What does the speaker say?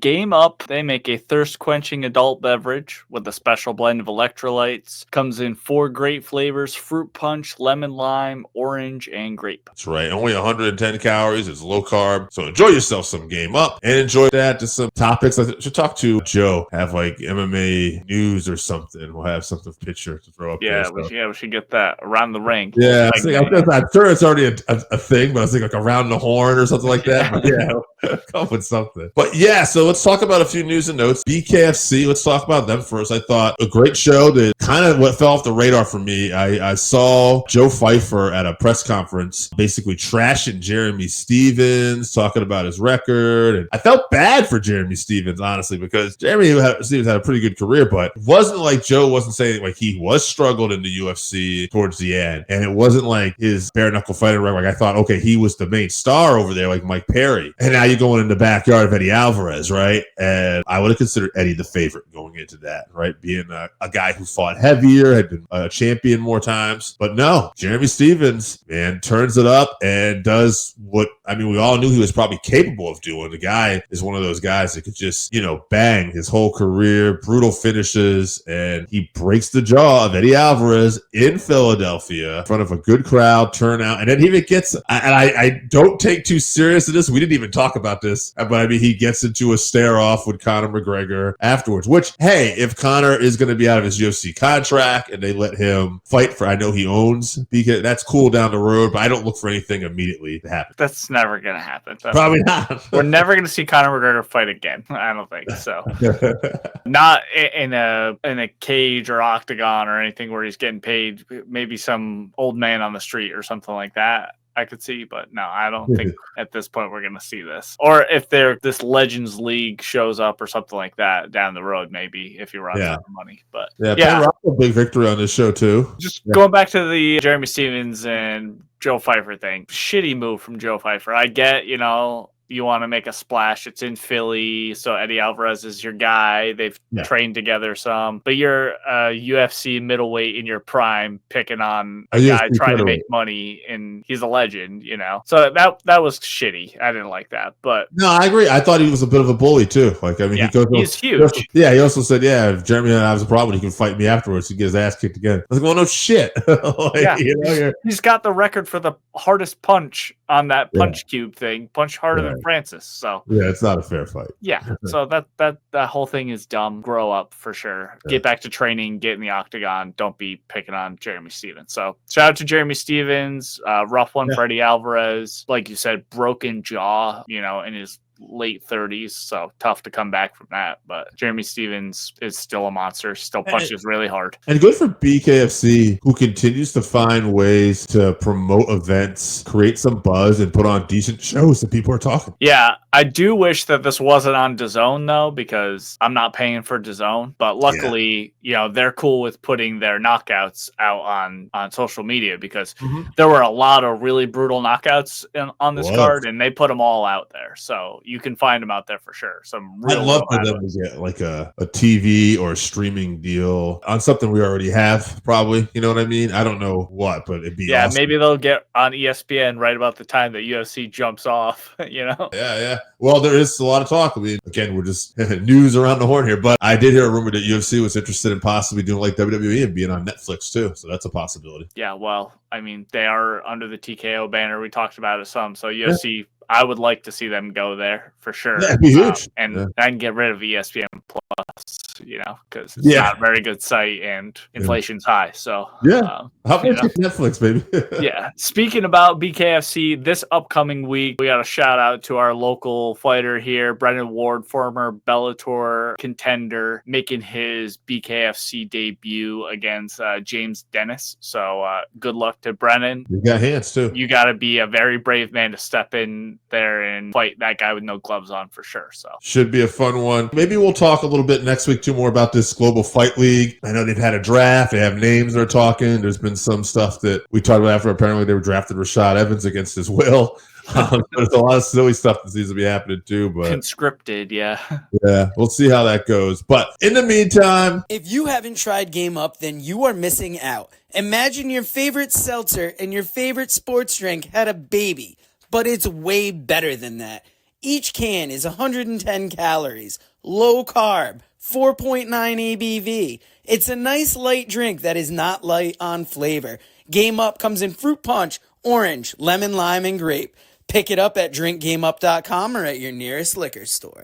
Game Up, they make a thirst-quenching adult beverage with a special blend of electrolytes. Comes in 4 great flavors: fruit punch, lemon lime, orange, and grape. That's right. Only 110 calories. It's low carb. So enjoy yourself some Game Up and enjoy that. Just some topics. I should talk to Joe, have like MMA news or something. We'll have something picture to throw up there. So. We should get that around the ring. Yeah, I'm sure it's already a thing, but I was thinking like around the horn or something like that. But yeah, come up with something. But yeah, so let's talk about a few news and notes. BKFC, let's talk about them first. I thought a great show that kind of what fell off the radar for me. I saw Joe Pfeiffer at a press conference basically trashing Jeremy Stevens, talking about his record. And I felt bad for Jeremy Stevens, honestly, because Jeremy Stevens had a pretty good career, but it wasn't like Joe wasn't saying like he was struggled in the UFC towards the end. And it wasn't like his bare knuckle fighting record. Like I thought, okay, he was the main star over there, like Mike Perry. And now you're going in the backyard of Eddie Alvarez, right? And I would have considered Eddie the favorite going into that, right? Being a guy who fought heavier, had been a champion more times. But no, Jeremy Stevens, man, turns it up and does what, I mean, we all knew he was probably capable of doing. The guy is one of those guys that could just, bang his whole career, brutal finishes, and he breaks the jaw of Eddie Alvarez in Philadelphia in front of a good crowd, turnout, and then he even gets, and I don't take too serious of this, we didn't even talk about this, but I mean, he gets into a stare-off with Conor McGregor afterwards, which, hey, if Conor is going to be out of his UFC contract and they let him fight for, I know he owns, because that's cool down the road, but I don't look for anything immediately to happen. That's never going to happen. Probably not. We're never going to see Conor McGregor fight again. I don't think so. Not in a cage or octagon or anything where he's getting paid. Maybe some old man on the street or something like that I could see, but no, I don't think at this point we're going to see this. Or if this Legends League shows up or something like that down the road, maybe if he runs out of money. But yeah, a big victory on this show too. Just going back to the Jeremy Stevens and Joe Pfeiffer thing, shitty move from Joe Pfeiffer. I get, you want to make a splash. It's in Philly, so Eddie Alvarez is your guy. They've trained together some, but you're a UFC middleweight in your prime, picking on a guy trying to make money, and he's a legend, So that was shitty. I didn't like that, but no, I agree. I thought he was a bit of a bully too. Like, I mean, he's huge. He also said, if Jeremy and I have a problem, he can fight me afterwards. He get his ass kicked again. I was like, well, no shit. He's got the record for the hardest punch on that punch cube thing. Punch harder than Francis. So it's not a fair fight. So that whole thing is dumb. Grow up for sure. Get back to training, get in the octagon. Don't be picking on Jeremy Stevens. So shout out to Jeremy Stevens. Rough one for Eddie Alvarez. Like you said, broken jaw, in his late 30s, so tough to come back from that. But Jeremy Stevens is still a monster, still punches really hard. And good for BKFC, who continues to find ways to promote events, create some buzz, and put on decent shows that people are talking. Yeah, I do wish that this wasn't on DAZN though, because I'm not paying for DAZN. But luckily, they're cool with putting their knockouts out on social media, because there were a lot of really brutal knockouts on this card, and they put them all out there. So you can find them out there for sure. I'd love for them to get like a TV or a streaming deal on something we already have, probably. You know what I mean? I don't know what, but it'd be awesome. Maybe they'll get on ESPN right about the time that UFC jumps off, Yeah. Well, there is a lot of talk. I mean, again, we're just news around the horn here, but I did hear a rumor that UFC was interested in possibly doing like WWE and being on Netflix too. So that's a possibility. Yeah, well, I mean, they are under the TKO banner. We talked about it some. So UFC, I would like to see them go there for sure. That'd be huge. And I can get rid of ESPN Plus, because it's not a very good site and inflation's high. So how about Netflix, baby? Speaking about BKFC, this upcoming week, we got a shout out to our local fighter here, Brennan Ward, former Bellator contender, making his BKFC debut against James Dennis. So good luck to Brennan. You got hands too. You got to be a very brave man to step in there and fight that guy with no gloves on for sure. So should be a fun one. Maybe we'll talk a little bit next week too more about this Global Fight League. I know they've had a draft. They have names they're talking. There's been some stuff that we talked about after apparently they were drafted Rashad Evans against his will. There's a lot of silly stuff that seems to be happening too, but conscripted, we'll see how that goes. But in the meantime, if you haven't tried Game Up, then you are missing out. Imagine your favorite seltzer and your favorite sports drink had a baby, but it's way better than that. Each can is 110 calories, low carb, 4.9 ABV. It's a nice light drink that is not light on flavor. Game Up comes in fruit punch, orange, lemon, lime, and grape. Pick it up at drinkgameup.com or at your nearest liquor store.